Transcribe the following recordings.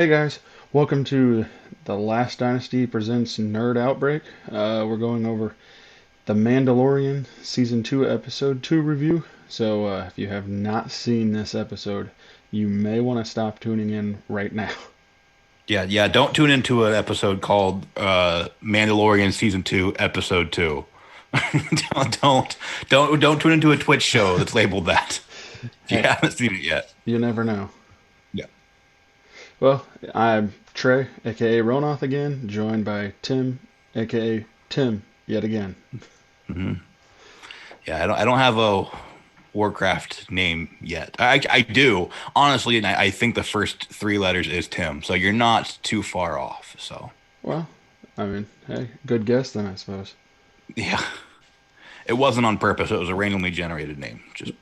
Hey guys, welcome to the last Dynasty presents Nerd Outbreak. We're going over the Mandalorian Season 2 Episode 2 review. So if you have not seen this episode, you may want to stop tuning in right now. Yeah. Don't tune into an episode called Mandalorian Season 2, Episode 2. Don't tune into a Twitch show that's labeled that. If you Hey, haven't seen it yet. you never know. Yeah. Well, I'm Trey, aka Ronoth again, joined by Tim, aka Tim, yet again. hmm Yeah, I don't have a Warcraft name yet. I do, honestly, and I think the first three letters is Tim, so you're not too far off. So Well, I mean, hey, good guess then, I suppose. yeah. It wasn't on purpose. It was a randomly generated name. Just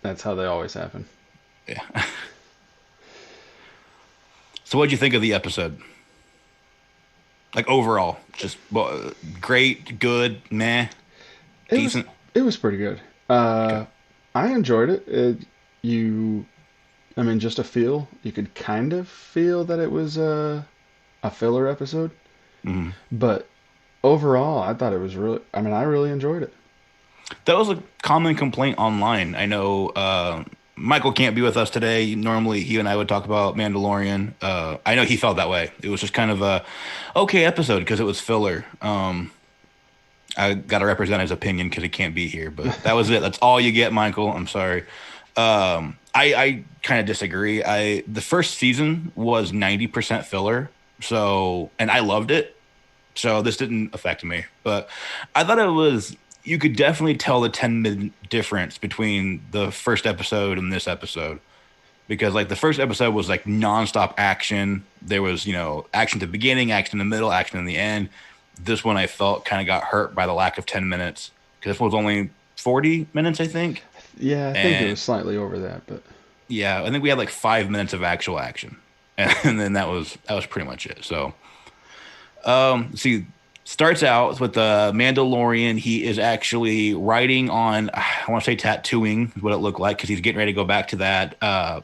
That's how they always happen. yeah. So what'd you think of the episode? Like overall, just great, good, meh, It was decent. it was pretty good. Okay. Uh, I enjoyed it. You, I mean, just a feel. You could kind of feel that it was a filler episode, Mhm. but overall, I thought it was really. I mean, I really enjoyed it. That was a common complaint online. I know Michael can't be with us today. Normally, he and I would talk about Mandalorian. I know he felt that way. It was just kind of a okay episode because it was filler. I got to represent his opinion because he can't be here, but that was it. That's all you get, Michael. I'm sorry. I kind of disagree. The first season was 90% filler, so and I loved it. So this didn't affect me, but I thought it was. You could definitely tell the 10-minute difference between the first episode and this episode because like the first episode was like nonstop action. There was action at the beginning, action in the middle, action in the end. This one I felt kind of got hurt by the lack of 10 minutes because this one was only 40 minutes, I think. Yeah, I think it And was slightly over that, but yeah, I think we had like 5 minutes of actual action, and then that was pretty much it. So, see, starts out with the Mandalorian. He is actually riding on, I want to say tattooing, is what it looked like, because he's getting ready to go back to that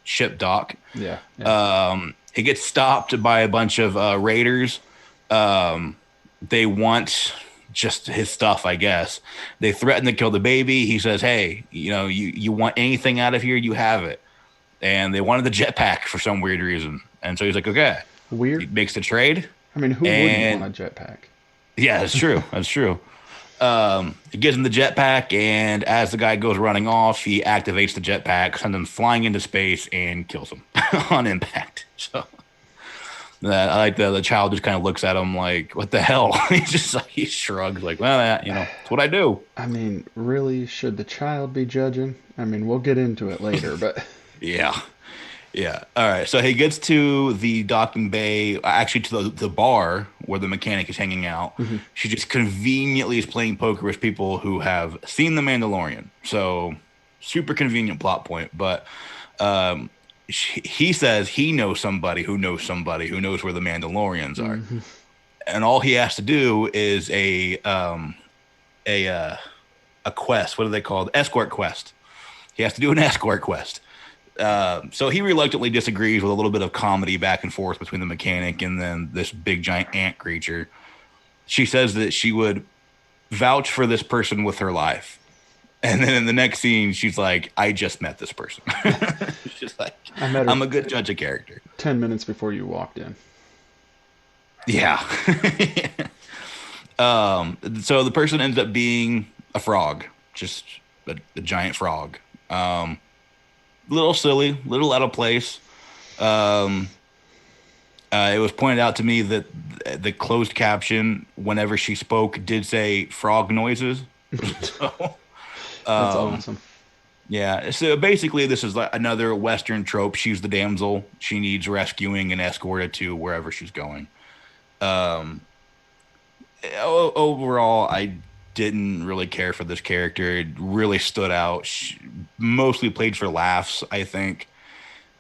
ship dock. yeah, yeah. He gets stopped by a bunch of raiders. Um, they want just his stuff, I guess. They threaten to kill the baby. He says, "Hey, you want anything out of here? You have it." And they wanted the jetpack for some weird reason, and so he's like, "Okay." He Weird. makes the trade, I mean, who wouldn't want and a jetpack? yeah, that's true. That's true. He gives him the jetpack, and as the guy goes running off, he activates the jetpack, sends him flying into space, and kills him on impact. So that I like the child just kind of looks at him like, "What the hell?" He's just like he shrugs, like, "Well, it's what I do." I mean, really, should the child be judging? I mean, we'll get into it later, but Yeah, yeah. All right. So he gets to the docking bay, actually to the bar where the mechanic is hanging out. Mhm. She just conveniently is playing poker with people who have seen The Mandalorian. So super convenient plot point. But he says he knows somebody who knows somebody who knows where the Mandalorians are, Mhm. and all he has to do is a a quest. What are they called? Escort quest. He has to do an escort quest. So he reluctantly disagrees with a little bit of comedy back and forth between the mechanic and then this big giant ant creature. She says that she would vouch for this person with her life. And then in the next scene, she's like, I just met this person. She's like, I met her I'm a good judge of character. 10 minutes before you walked in. Yeah. So the person ends up being a frog, just a giant frog. Little silly, little out of place. Um, it was pointed out to me that the closed caption, whenever she spoke, did say frog noises. So, That's um, awesome. yeah. So basically, this is like another Western trope. She's the damsel. She needs rescuing and escorted to wherever she's going. Um, Overall, I didn't really care for this character. It really stood out. She mostly played for laughs, I think.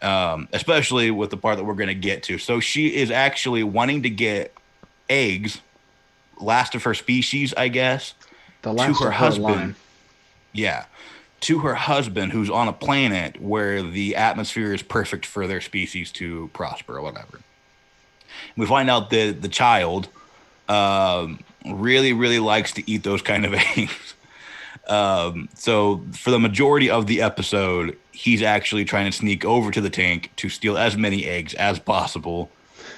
Especially with the part that we're going to get to. So she is actually wanting to get eggs, last of her species, I guess, The to last her of her husband. line. Yeah, to her husband, who's on a planet where the atmosphere is perfect for their species to prosper or whatever. We find out that the child really, really likes to eat those kind of eggs. So for the majority of the episode, he's actually trying to sneak over to the tank to steal as many eggs as possible.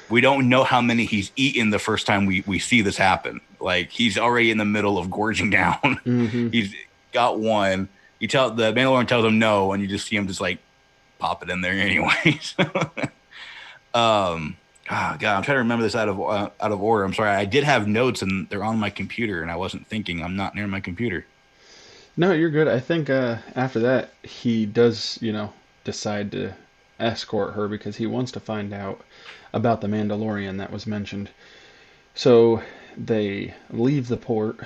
We don't know how many he's eaten the first time we see this happen. Like, he's already in the middle of gorging down. Mm-hmm. He's got one. The Mandalorian tells him no, and you just see him just like pop it in there anyways. God, I'm trying to remember this out of order. I'm sorry. I did have notes, and they're on my computer, and I wasn't thinking. I'm not near my computer. No, you're good. I think after that, he does, decide to escort her because he wants to find out about the Mandalorian that was mentioned. So they leave the port.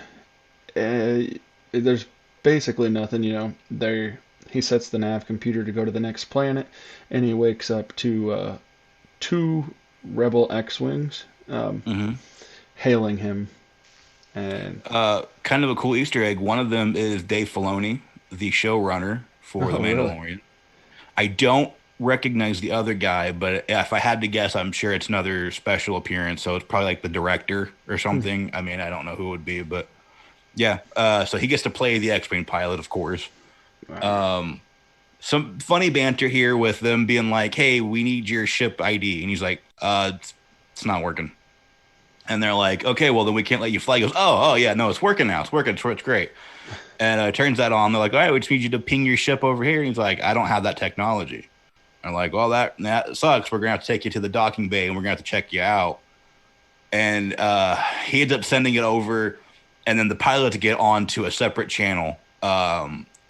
There's basically nothing, There, he sets the nav computer to go to the next planet, and he wakes up to two Rebel X-wings Mm-hmm. hailing him. And Kind of a cool Easter egg. One of them is Dave Filoni, the showrunner for The oh, really? Mandalorian. I don't recognize the other guy, but if I had to guess, I'm sure it's another special appearance. So it's probably like the director or something. I mean, I don't know who it would be, but yeah. So he gets to play the X-Wing pilot, of course. Wow. Some funny banter here with them being like, "Hey, we need your ship ID," and he's like, it's not working." And they're like, "Okay, well then we can't let you fly." He goes, "Oh yeah, no, it's working now. It's working. It's great." And turns that on. They're like, "All right, we just need you to ping your ship over here." And he's like, "I don't have that technology." And I'm like, "Well, that sucks. We're gonna have to take you to the docking bay, and we're gonna have to check you out." And he ends up sending it over, and then the pilot to get onto a separate channel.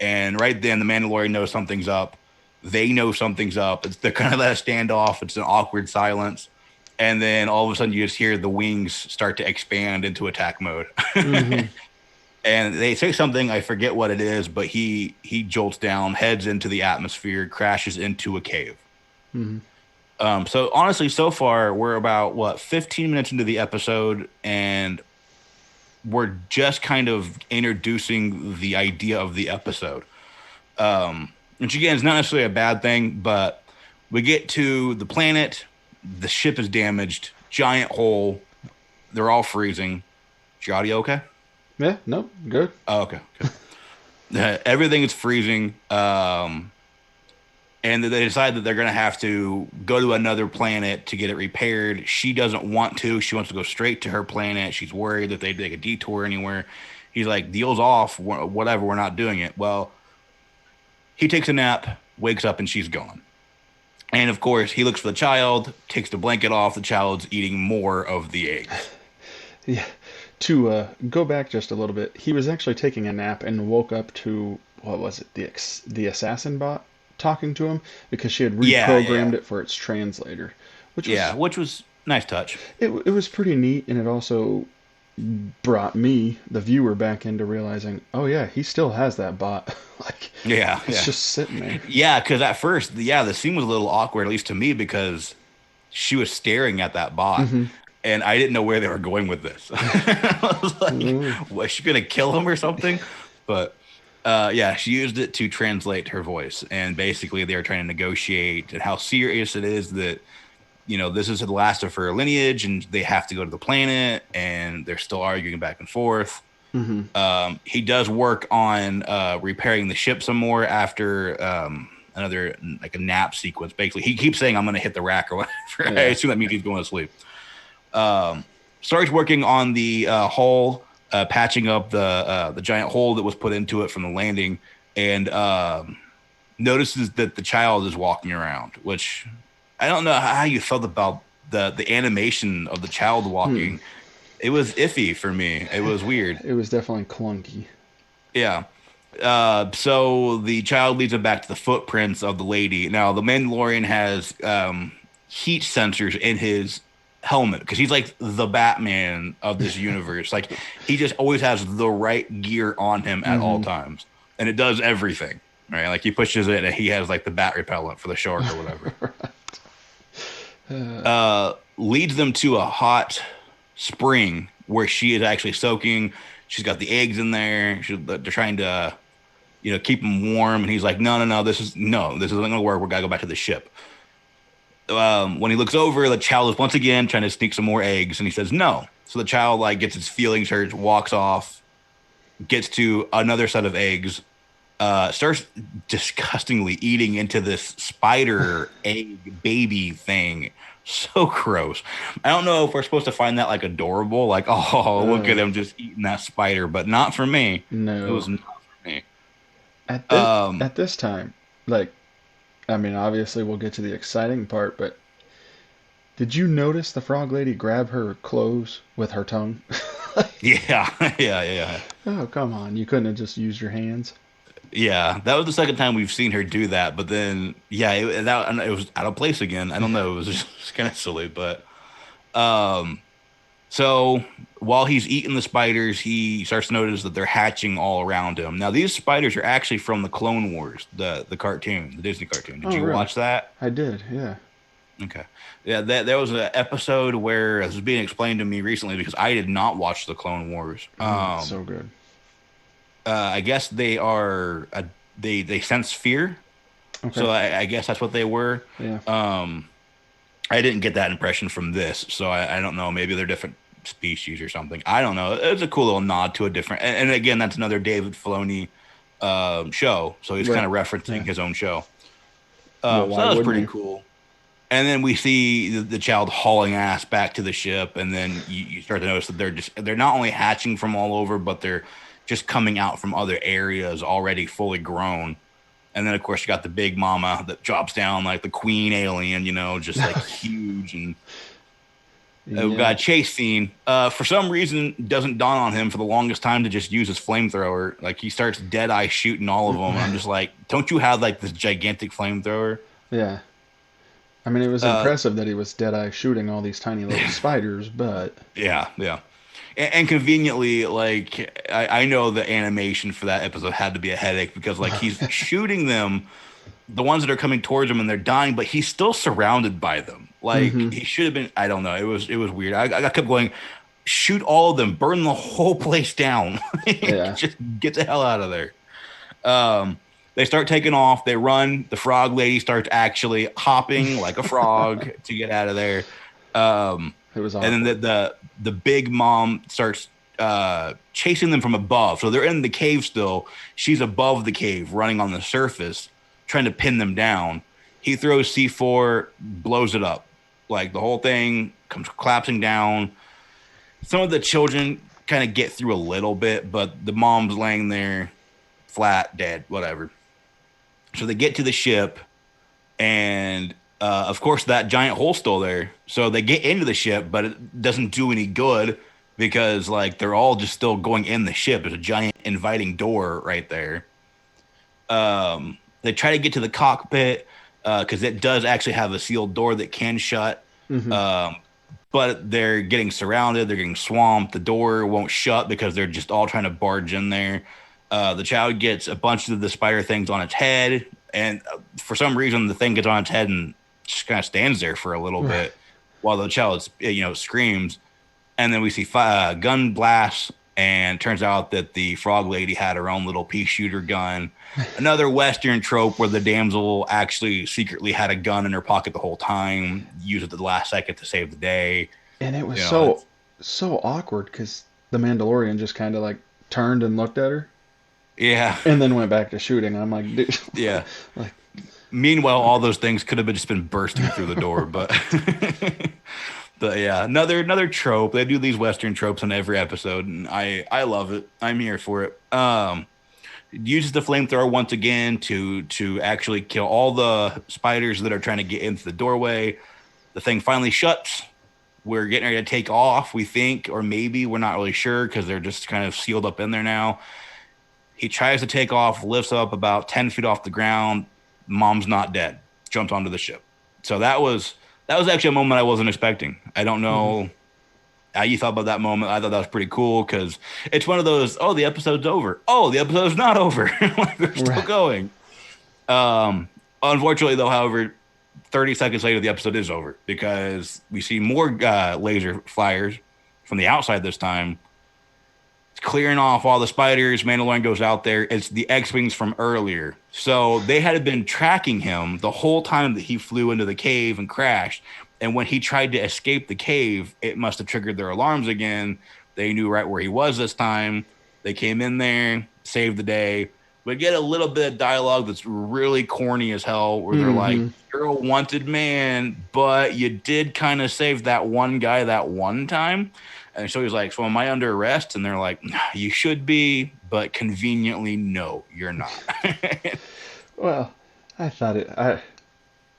And right then, the Mandalorian knows something's up. They know something's up. They're kind of at a standoff. It's an awkward silence. And then all of a sudden, you just hear the wings start to expand into attack mode. Mm-hmm. And they say something, I forget what it is, but he jolts down, heads into the atmosphere, crashes into a cave. Mm-hmm. So honestly, so far we're about 15 minutes into the episode, and we're just kind of introducing the idea of the episode. Which again is not necessarily a bad thing, but we get to the planet, the ship is damaged, giant hole, they're all freezing. Is your audio okay? Yeah, no, good. Oh, okay. Everything is freezing. And they decide that they're going to have to go to another planet to get it repaired. She doesn't want to. She wants to go straight to her planet. She's worried that they take a detour anywhere. He's like, "Deal's off. Whatever. We're not doing it." Well, he takes a nap, wakes up, and she's gone. And of course, he looks for the child, takes the blanket off. The child's eating more of the eggs. Yeah. To go back just a little bit, he was actually taking a nap and woke up to what was it? The assassin bot talking to him because she had reprogrammed Yeah. it for its translator, which Yeah, was which was nice touch. it was pretty neat, and it also brought me, the viewer, back into realizing, oh yeah, he still has that bot. Like, Yeah, it's yeah. just sitting there. Yeah, because at first, the scene was a little awkward, at least to me, because she was staring at that bot, Mm-hmm. and I didn't know where they were going with this. I was like, Mm-hmm. was she gonna kill him or something? But yeah, she used it to translate her voice, and basically they were trying to negotiate and how serious it is that this is the last of her lineage, and they have to go to the planet, and they're still arguing back and forth. Mm-hmm. He does work on repairing the ship some more after another like a nap sequence. Basically, he keeps saying, "I'm going to hit the rack" or whatever. I Yeah. assume that means he's going to sleep. Starts working on the hull, patching up the giant hole that was put into it from the landing, and notices that the child is walking around, which I don't know how you felt about the animation of the child walking. It was iffy for me. It was weird. It was definitely clunky. Yeah. So the child leads him back to the footprints of the lady. Now, the Mandalorian has heat sensors in his helmet because he's like the Batman of this universe. Like, he just always has the right gear on him at all times, and it does everything. Right? Like, he pushes it, and he has like the bat repellent for the shark or whatever. Leads them to a hot spring where she is actually soaking. She's got the eggs in there. They're trying to, keep him warm. And he's like, no, this isn't going to work. We got to go back to the ship. When he looks over, the child is once again trying to sneak some more eggs, and he says no. So the child like gets his feelings hurt, walks off, gets to another set of eggs, starts disgustingly eating into this spider egg baby thing. So gross. I don't know if we're supposed to find that like adorable, like, oh, look at him just eating that spider, but not for me. No. It was not for me. At this time, like, I mean, obviously we'll get to the exciting part, but did you notice the frog lady grab her clothes with her tongue? Yeah, yeah. Oh, come on. You couldn't have just used your hands? Yeah, that was the second time we've seen her do that. But then, yeah, it was out of place again. I don't know. It was just kind of silly. But so while he's eating the spiders, he starts to notice that they're hatching all around him. Now, these spiders are actually from the Clone Wars, the cartoon, the Disney cartoon. Did you really? watch that? I did, yeah. Okay. Yeah, there was an episode where this was being explained to me recently because I did not watch the Clone Wars. So good. I guess they are they sense fear, Okay. so I guess that's what they were. Yeah. I didn't get that impression from this, so I don't know. Maybe they're different species or something. I don't know. It's a cool little nod to a different. And again, that's another David Filoni show, so he's kind of referencing his own show. So that was pretty cool. And then we see the child hauling ass back to the ship, and then you start to notice that they're not only hatching from all over, but they're just coming out from other areas already fully grown. And then of course you got the big mama that drops down like the queen alien, just like huge. And we've got a chase scene. For some reason, it doesn't dawn on him for the longest time to just use his flamethrower. Like he starts dead eye shooting all of them. And I'm just like, don't you have like this gigantic flamethrower? Yeah. I mean, it was impressive that he was dead eye shooting all these tiny little spiders, but yeah. And conveniently, like I know the animation for that episode had to be a headache because like he's shooting them, the ones that are coming towards him, and they're dying, but he's still surrounded by them. Like he should have been. I don't know. It was weird. I kept going, shoot all of them, burn the whole place down. Just get the hell out of there. They start taking off. They run. The frog lady starts actually hopping like a frog to get out of there. it was awful. And then the big mom starts chasing them from above. So they're in the cave still. She's above the cave, running on the surface, trying to pin them down. He throws C4, blows it up. Like the whole thing comes collapsing down. Some of the children kind of get through a little bit, but the mom's laying there flat, dead, whatever. So they get to the ship, and of course that giant hole's still there. So they get into the ship, but it doesn't do any good because like they're all just still going in the ship. There's a giant inviting door right there. They try to get to the cockpit because it does actually have a sealed door that can shut. But they're getting surrounded. They're getting swamped. The door won't shut because they're just all trying to barge in there. The child gets a bunch of the spider things on its head. And for some reason, the thing gets on its head and just kind of stands there for a little bit while the child, screams. And then we see gun blasts. And it turns out that the frog lady had her own little pea shooter gun. Another Western trope where the damsel actually secretly had a gun in her pocket the whole time, used it at the last second to save the day. And it was so awkward because the Mandalorian just kind of like turned and looked at her. Yeah. And then went back to shooting. I'm like, dude. Yeah. Like, meanwhile, all those things could have just been bursting through the door, but but yeah, another trope. They do these Western tropes in every episode, and I love it. I'm here for it. Uses the flamethrower once again to actually kill all the spiders that are trying to get into the doorway. The thing finally shuts. We're getting ready to take off, we think, or maybe we're not really sure because they're just kind of sealed up in there now. He tries to take off, lifts up about 10 feet off the ground. Mom's not dead. Jumps onto the ship. So that was actually a moment I wasn't expecting. I don't know how you thought about that moment. I thought that was pretty cool because it's one of those, oh, the episode's over. Oh, the episode's not over. Like they're still going. Unfortunately, though, however, 30 seconds later, the episode is over because we see more laser flyers from the outside this time. clearing off all the spiders. Mandalorian goes out there. It's the X-Wings from earlier. So they had been tracking him the whole time that he flew into the cave and crashed. And when he tried to escape the cave, it must have triggered their alarms again. They knew right where he was this time. They came in there, saved the day. We get a little bit of dialogue that's really corny as hell, where they're like, "You're a wanted man, but you did kind of save that one guy that one time." And so he's like, "So am I under arrest?" And they're like, "You should be, but conveniently, no, you're not." Well, I thought it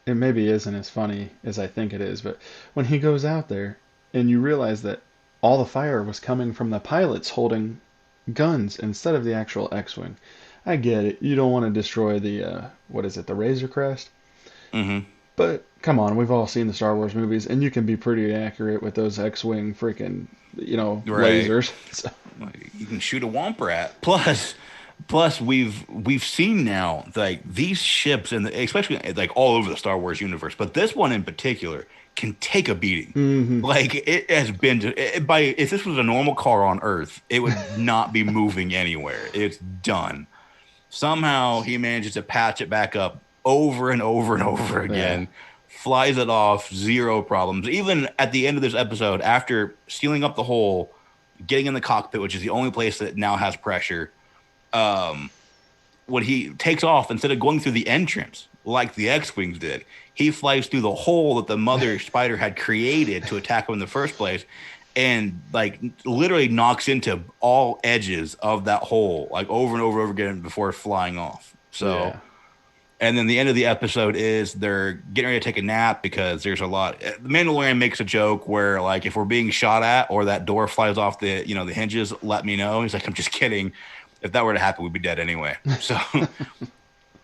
maybe isn't as funny as I think it is, but when he goes out there and you realize that all the fire was coming from the pilots holding guns instead of the actual X-Wing. I get it. You don't want to destroy the, what is it, the Razor Crest? Mm-hmm. But come on, we've all seen the Star Wars movies, and you can be pretty accurate with those X-Wing freaking, Right. lasers. So, You can shoot a womp rat. Plus, we've seen now like these ships, and especially like all over the Star Wars universe, but this one in particular can take a beating. Like it has been by if this was a normal car on Earth, it would not be moving anywhere. It's done. Somehow he manages to patch it back up over and over and over again. yeah. Flies it off, zero problems. Even at the end of this episode, after sealing up the hole, getting in the cockpit, which is the only place that now has pressure, when he takes off, instead of going through the entrance like the X-Wings did, he flies through the hole that the mother spider had created to attack him in the first place, and like literally knocks into all edges of that hole like over and over again before flying off. So, Yeah. and then the end of the episode is they're getting ready to take a nap because there's a lot. The Mandalorian makes a joke where like if we're being shot at or that door flies off the the hinges, let me know. He's like, I'm just kidding. If that were to happen, we'd be dead anyway. So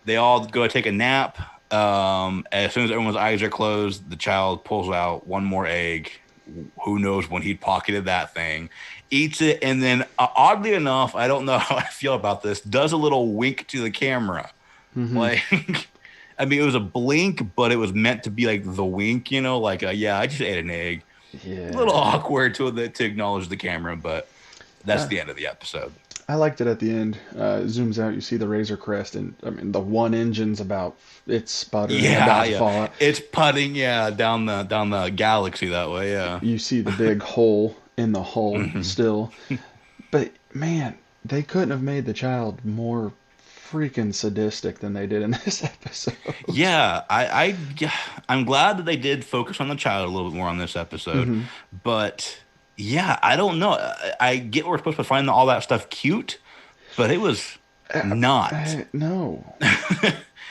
they all go take a nap. As soon as everyone's eyes are closed, the child pulls out one more egg. Who knows when he'd pocketed that thing, eats it, and then oddly enough, I don't know how I feel about this, does a little wink to the camera. Like, I mean, it was a blink, but it was meant to be like the wink, like, yeah, I just ate an egg. Yeah. A little awkward to acknowledge the camera, but that's the end of the episode. I liked it at the end. Zooms out, you see the Razor Crest, and I mean the one engine's it's sputtering, about to fall out. It's putting, down the galaxy that way, yeah. You see the big hole in the hull still, but man, they couldn't have made the child more freaking sadistic than they did in this episode. Yeah, I'm glad that they did focus on the child a little bit more on this episode, but yeah, I don't know. I get we're supposed to find all that stuff cute, but it was not. No.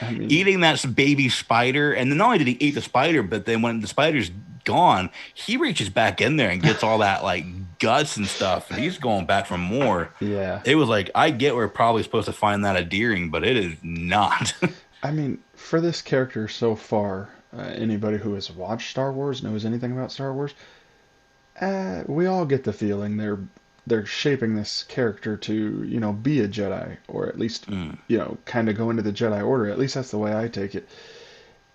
I mean, Eating that baby spider, and then not only did he eat the spider, but then when the spider's gone, he reaches back in there and gets all that like guts and stuff, and he's going back for more. yeah. It was like, I get we're probably supposed to find that endearing, but it is not. I mean, for this character so far, anybody who has watched Star Wars, knows anything about Star Wars, we all get the feeling they're shaping this character to, be a Jedi, or at least, kind of go into the Jedi Order. At least that's the way I take it.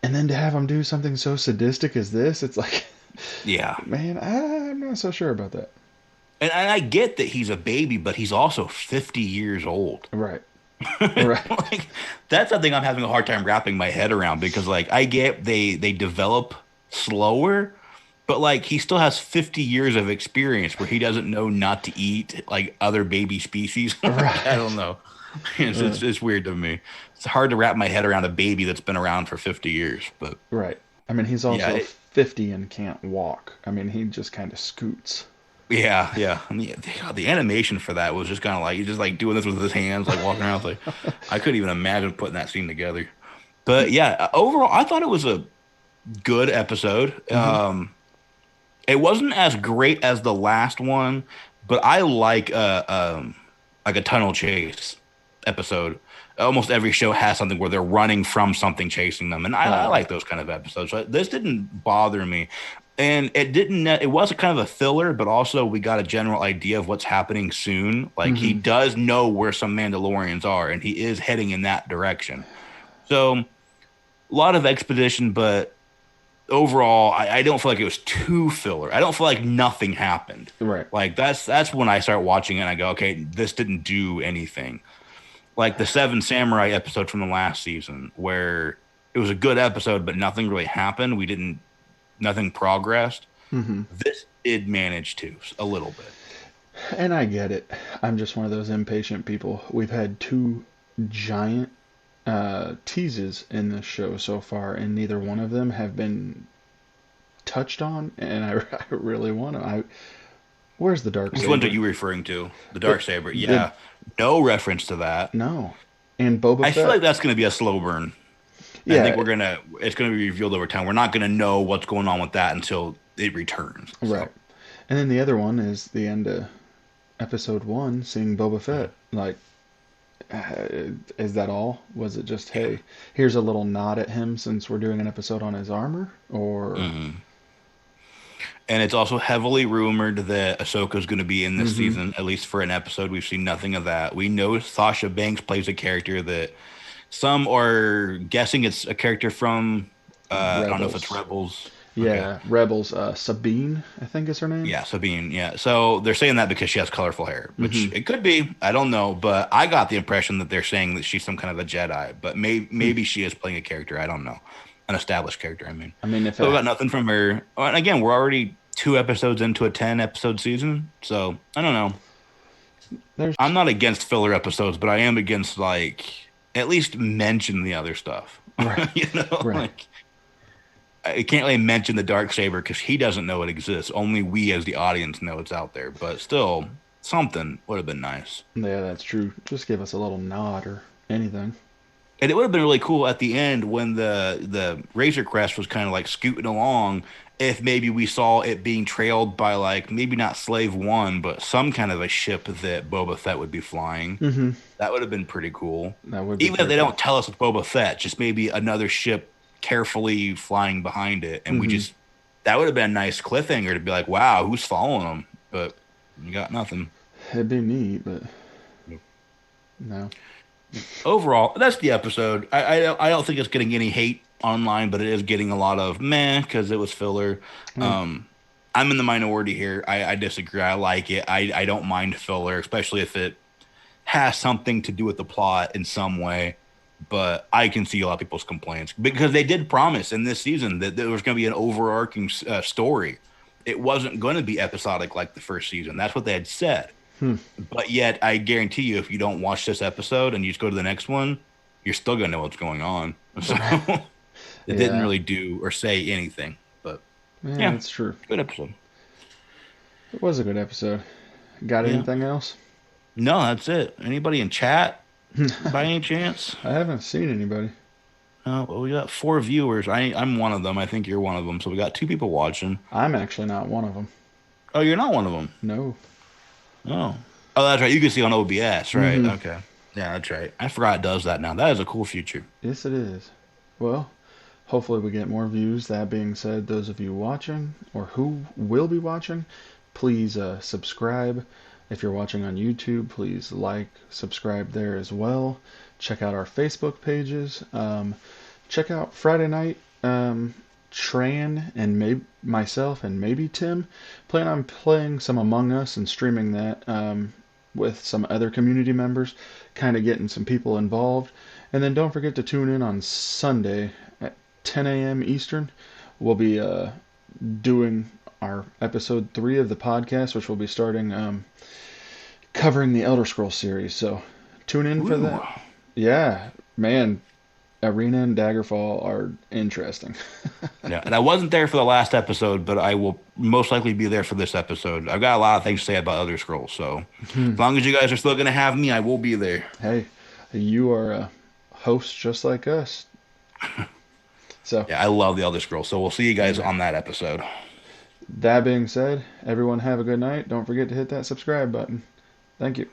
And then to have him do something so sadistic as this, it's like, Yeah. man, I'm not so sure about that. And I get that he's a baby, but he's also 50 years old. Right. Right. Like, that's something I'm having a hard time wrapping my head around, because like I get they develop slower, but like he still has 50 years of experience where he doesn't know not to eat like other baby species. Right. I don't know. It's weird to me. It's hard to wrap my head around a baby that's been around for 50 years, but Right. I mean, he's also Yeah, 50 and can't walk. I mean, he just kind of scoots. yeah. And the animation for that was just kind of like he's just like doing this with his hands, like walking around. Like I couldn't even imagine putting that scene together. But yeah, overall, I thought it was a good episode. It wasn't as great as the last one, but I like a tunnel chase episode. Almost every show has something where they're running from something chasing them, and I like those kind of episodes. So this didn't bother me, and it didn't. It was a kind of a filler, but also we got a general idea of what's happening soon. Like he does know where some Mandalorians are, and he is heading in that direction. So a lot of expedition, but overall, I don't feel like it was too filler. I don't feel like nothing happened. Right. Like that's when I start watching it and I go, okay, this didn't do anything. Like the Seven Samurai episode from the last season, where it was a good episode, but nothing really happened. Nothing progressed. Hmm. This did manage to a little bit. And I get it. I'm just one of those impatient people. We've had two giant teases in this show so far, and neither one of them have been touched on. And I really want to. Where's the dark Which ones are saber? you referring to? The The dark saber. the Yeah, no reference to that. no, and Boba I feel like Fett. that's going to be a slow burn. I think Yeah, it's gonna be revealed over time. We're not gonna know what's going on with that until it returns. right. So And then the other one is the end of episode one, seeing Boba Fett. Like, is that all? Was it just, hey, here's a little nod at him since we're doing an episode on his armor? Or, hmm And it's also heavily rumored that Ahsoka's going to be in this mm-hmm, season, at least for an episode. We've seen nothing of that. We know Sasha Banks plays a character that some are guessing it's a character from, I don't know if it's Rebels. Rebels. Okay. Yeah, Rebels. Sabine, I think is her name. Yeah, Sabine. Yeah. So they're saying that because she has colorful hair, which Mm-hmm. it could be. I don't know. But I got the impression that they're saying that she's some kind of a Jedi. But maybe she is playing a character. I don't know. An established character, I mean. I mean, if So we it, got nothing from her. And again, we're already 2 episodes into a 10 episode season. So I don't know. there's, I'm not against filler episodes, but I am against, like, at least mention the other stuff. right, You know, right. like I can't really mention the dark saber because he doesn't know it exists. Only we as the audience know it's out there. But still, something would have been nice. Yeah, that's true. Just give us a little nod or anything. And it would have been really cool at the end when the Razor Crest was kind of like scooting along. If maybe we saw it being trailed by, like, maybe not Slave One, but some kind of a ship that Boba Fett would be flying. Mm-hmm. That would have been pretty cool. That would be Even if pretty they cool. don't tell us it's Boba Fett, just maybe another ship carefully flying behind it, and we Mm-hmm. just that would have been a nice cliffhanger to be like, wow, who's following them? But you got nothing. It'd be neat, but no. Overall, that's the episode. I don't think it's getting any hate online, but it is getting a lot of meh because it was filler. Mm. Um, I'm in the minority here. I disagree. I like it. I don't mind filler, especially if it has something to do with the plot in some way. But I can see a lot of people's complaints because they did promise in this season that there was going to be an overarching story. It wasn't going to be episodic like the first season. That's what they had said. Hmm. But yet, I guarantee you, if you don't watch this episode and you just go to the next one, you're still going to know what's going on. So it didn't Yeah. really do or say anything. But Yeah, yeah, that's true. good episode. It was a good episode. Got Yeah. anything else? No, that's it. Anybody in chat by any chance? I haven't seen anybody. Well, we got 4 viewers. I'm one of them. I think you're one of them. So we got 2 people watching. I'm actually not one of them. Oh, you're not one of them. No. Oh. Oh, that's right. You can see on OBS, right? Hmm. Okay. Yeah, that's right. I forgot it does that now. That is a cool feature. Yes, it is. Well, hopefully we get more views. That being said, those of you watching or who will be watching, please subscribe. If you're watching on YouTube, please like, subscribe there as well. Check out our Facebook pages. Check out Friday night. Tran and maybe myself and maybe Tim plan on playing some Among Us and streaming that with some other community members, kind of getting some people involved. And then don't forget to tune in on Sunday at 10 a.m. Eastern. We'll be doing our episode 3 of the podcast, which will be starting covering the Elder Scrolls series. So tune in for Ooh. that. Yeah, man, Arena and Daggerfall are interesting. Yeah, and I wasn't there for the last episode, but I will most likely be there for this episode. I've got a lot of things to say about Elder Scrolls, so as long as you guys are still going to have me, I will be there. Hey, you are a host just like us. So, Yeah, I love the Elder Scrolls, so we'll see you guys on that episode. that being said, everyone have a good night. Don't forget to hit that subscribe button. Thank you.